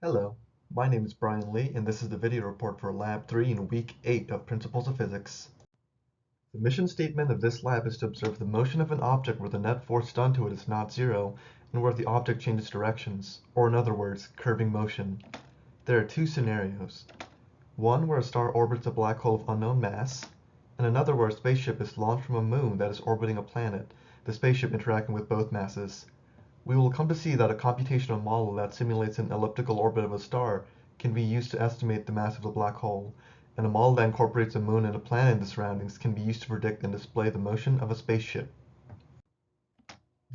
Hello, my name is Brian Lee, and this is the video report for Lab 3 in Week 8 of Principles of Physics. The mission statement of this lab is to observe the motion of an object where the net force done to it is not zero, and where the object changes directions, or in other words, curving motion. There are two scenarios. One where a star orbits a black hole of unknown mass, and another where a spaceship is launched from a moon that is orbiting a planet, the spaceship interacting with both masses. We will come to see that a computational model that simulates an elliptical orbit of a star can be used to estimate the mass of a black hole, and a model that incorporates a moon and a planet in the surroundings can be used to predict and display the motion of a spaceship.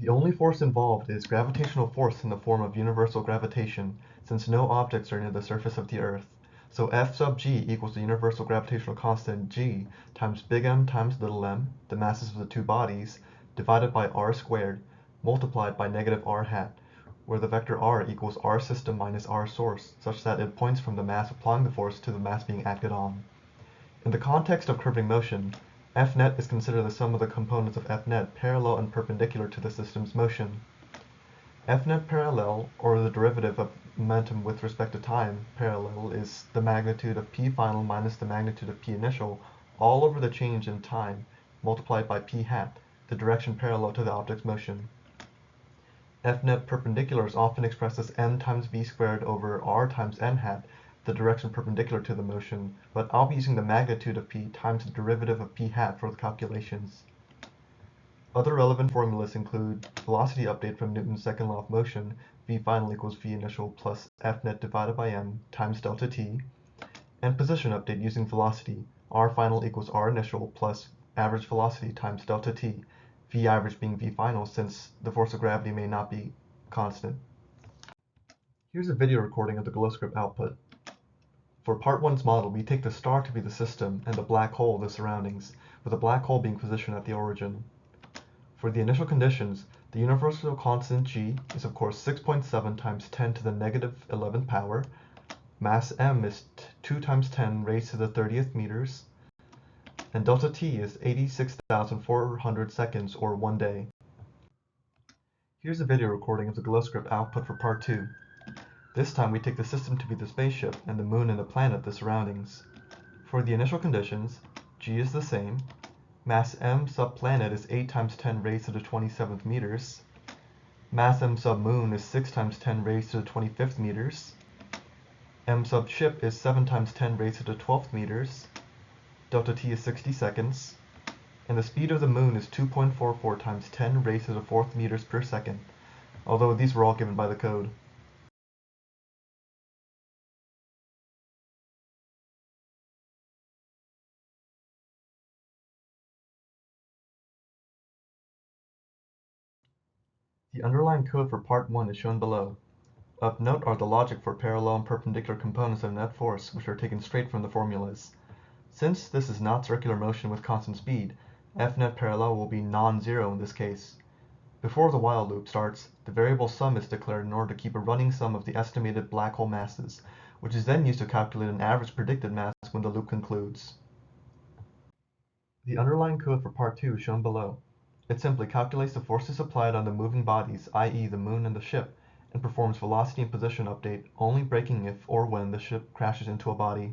The only force involved is gravitational force in the form of universal gravitation, since no objects are near the surface of the Earth. So F sub g equals the universal gravitational constant g times big M times little m, the masses of the two bodies, divided by r squared, multiplied by negative r hat, where the vector r equals r system minus r source, such that it points from the mass applying the force to the mass being acted on. In the context of curving motion, F net is considered the sum of the components of F net parallel and perpendicular to the system's motion. F net parallel, or the derivative of momentum with respect to time parallel, is the magnitude of P final minus the magnitude of P initial all over the change in time multiplied by P hat, the direction parallel to the object's motion. F net perpendicular is often expressed as m times v squared over r times n hat, the direction perpendicular to the motion, but I'll be using the magnitude of p times the derivative of p hat for the calculations. Other relevant formulas include velocity update from Newton's second law of motion, v final equals v initial plus F net divided by m times delta t, and position update using velocity, r final equals r initial plus average velocity times delta t, v average being v final since the force of gravity may not be constant. Here's a video recording of the glow script output. For part 1's model, we take the star to be the system and the black hole the surroundings, with the black hole being positioned at the origin. For the initial conditions, the universal constant g is of course 6.7 times 10 to the negative 11th power, mass m is 2 times 10 raised to the 30th meters, and delta t is 86,400 seconds, or 1 day. Here's a video recording of the glow script output for part 2. This time we take the system to be the spaceship and the moon and the planet the surroundings. For the initial conditions, g is the same, mass m sub planet is 8 times 10 raised to the 27th meters, mass m sub moon is 6 times 10 raised to the 25th meters, m sub ship is 7 times 10 raised to the 12th meters, delta t is 60 seconds, and the speed of the moon is 2.44 times 10 raised to the 4th meters per second, although these were all given by the code. The underlying code for part 1 is shown below. Of note are the logic for parallel and perpendicular components of net force, which are taken straight from the formulas. Since this is not circular motion with constant speed, F net parallel will be non-zero in this case. Before the while loop starts, the variable sum is declared in order to keep a running sum of the estimated black hole masses, which is then used to calculate an average predicted mass when the loop concludes. The underlying code for part 2 is shown below. It simply calculates the forces applied on the moving bodies, i.e. the moon and the ship, and performs velocity and position update, only breaking if or when the ship crashes into a body.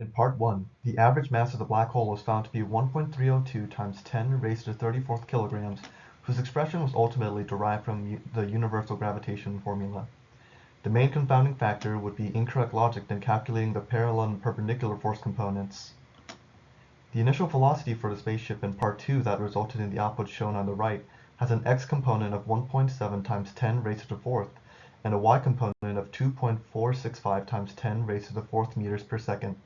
In part 1, the average mass of the black hole was found to be 1.302 times 10 raised to the 34th kilograms, whose expression was ultimately derived from the universal gravitation formula. The main confounding factor would be incorrect logic in calculating the parallel and perpendicular force components. The initial velocity for the spaceship in part 2 that resulted in the output shown on the right has an x component of 1.7 times 10 raised to the 4th, and a y component of 2.465 times 10 raised to the 4th meters per second.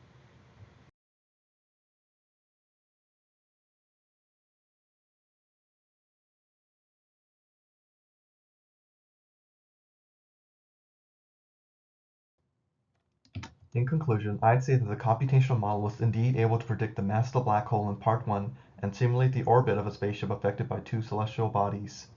In conclusion, I'd say that the computational model was indeed able to predict the mass of the black hole in part 1 and simulate the orbit of a spaceship affected by two celestial bodies.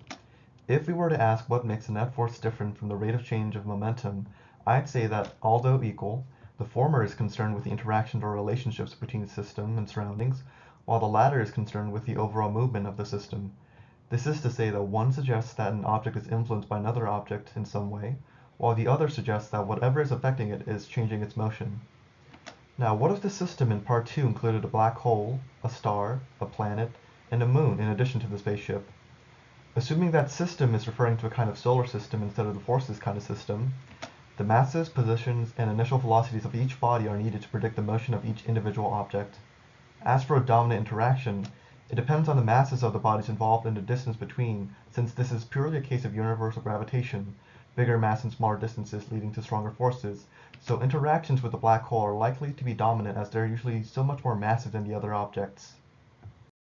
If we were to ask what makes the net force different from the rate of change of momentum, I'd say that, although equal, the former is concerned with the interactions or relationships between the system and surroundings, while the latter is concerned with the overall movement of the system. This is to say that one suggests that an object is influenced by another object in some way, while the other suggests that whatever is affecting it is changing its motion. Now, what if the system in part 2 included a black hole, a star, a planet, and a moon in addition to the spaceship? Assuming that system is referring to a kind of solar system instead of the forces kind of system, the masses, positions, and initial velocities of each body are needed to predict the motion of each individual object. As for a dominant interaction, it depends on the masses of the bodies involved and the distance between, since this is purely a case of universal gravitation, bigger mass and smaller distances leading to stronger forces, so interactions with the black hole are likely to be dominant as they're usually so much more massive than the other objects.